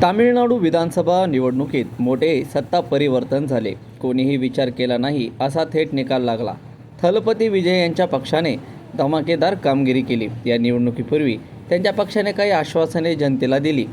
तामिळनाडू विधानसभा निवडणुकीत मोठे सत्ता परिवर्तन झाले. कोणीही विचार केला नाही असा थेट निकाल लागला. थलपती विजय यांच्या पक्षाने धमाकेदार कामगिरी केली. या निवडणुकीपूर्वी त्यांच्या पक्षाने काही आश्वासने जनतेला दिली.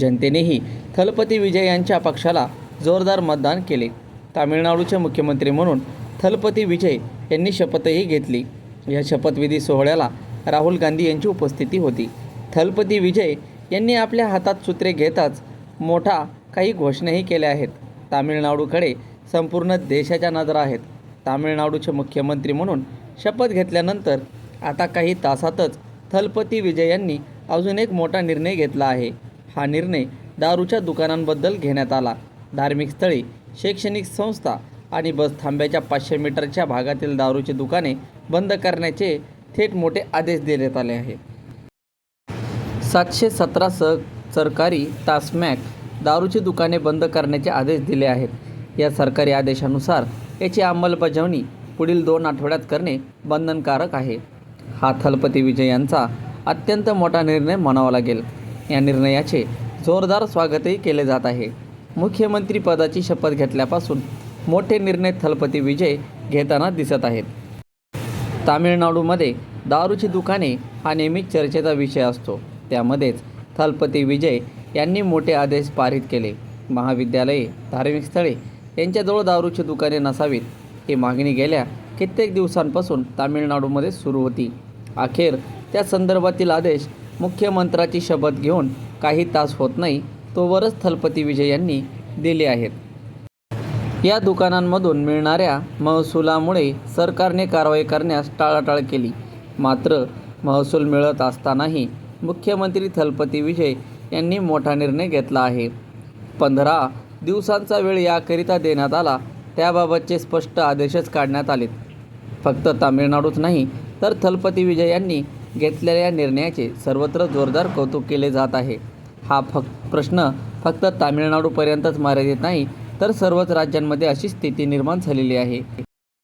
जनतेनेही थलपती विजय यांच्या पक्षाला जोरदार मतदान केले. तामिळनाडूचे मुख्यमंत्री म्हणून थलपती विजय यांनी शपथही घेतली. या शपथविधी सोहळ्याला राहुल गांधी यांची उपस्थिती होती. थलपती विजय यांनी आपल्या हातात सूत्रे घेताच मोठा काही घोषणाही केल्या आहेत. तामिळनाडूकडे संपूर्ण देशाच्या नजरा आहेत. तामिळनाडूचे मुख्यमंत्री म्हणून शपथ घेतल्यानंतर आता काही तासातच थलपती विजय यांनी अजून एक मोठा निर्णय घेतला आहे. हा निर्णय दारूच्या दुकानांबद्दल घेण्यात आला. धार्मिक स्थळे, शैक्षणिक संस्था आणि बस थांब्याच्या 500 मीटरच्या भागातील दारूची दुकाने बंद करण्याचे थेट मोठे आदेश देण्यात आले आहेत. 717 सरकारी टास्मॅक दारूची दुकाने बंद करण्याचे आदेश दिले आहेत. या सरकारी आदेशानुसार याची अंमलबजावणी पुढील 2 आठवड्यात करणे बंधनकारक आहे. हा थलपती विजय यांचा अत्यंत मोठा निर्णय म्हणावा लागेल. या निर्णयाचे जोरदार स्वागतही केले जात आहे. मुख्यमंत्री पदाची शपथ घेतल्यापासून मोठे निर्णय थलपती विजय घेताना दिसत आहेत. तामिळनाडूमध्ये दारूची दुकाने हा नेहमीच चर्चेचा विषय असतो. त्यामध्येच थलपती विजय यांनी मोठे आदेश पारित केले. महाविद्यालये, धार्मिक स्थळे यांच्याजवळ दारूची दुकाने नसावीत ही मागणी गेल्या कित्येक दिवसांपासून तामिळनाडूमध्ये सुरू होती. अखेर त्या संदर्भातील आदेश मुख्यमंत्र्याची शपथ घेऊन काही तास होत नाही तोवरच थलपती विजय यांनी दिले आहेत. या दुकानांमधून मिळणाऱ्या महसुलामुळे सरकारने कारवाई करण्यास टाळाटाळ केली. मात्र महसूल मिळत असतानाही मुख्यमंत्री थलपती विजय यांनी मोठा निर्णय घेतला आहे. 15 दिवसांचा वेळ याकरिता देण्यात आला. त्याबाबतचे स्पष्ट आदेशच काढण्यात आलेत. फक्त तामिळनाडूच नाही तर थलपती विजय यांनी घेतलेल्या या निर्णयाचे सर्वत्र जोरदार कौतुक केले जात आहे. हा प्रश्न फक्त तामिळनाडूपर्यंतच मर्यादित नाही तर सर्वच राज्यांमध्ये अशी स्थिती निर्माण झालेली आहे.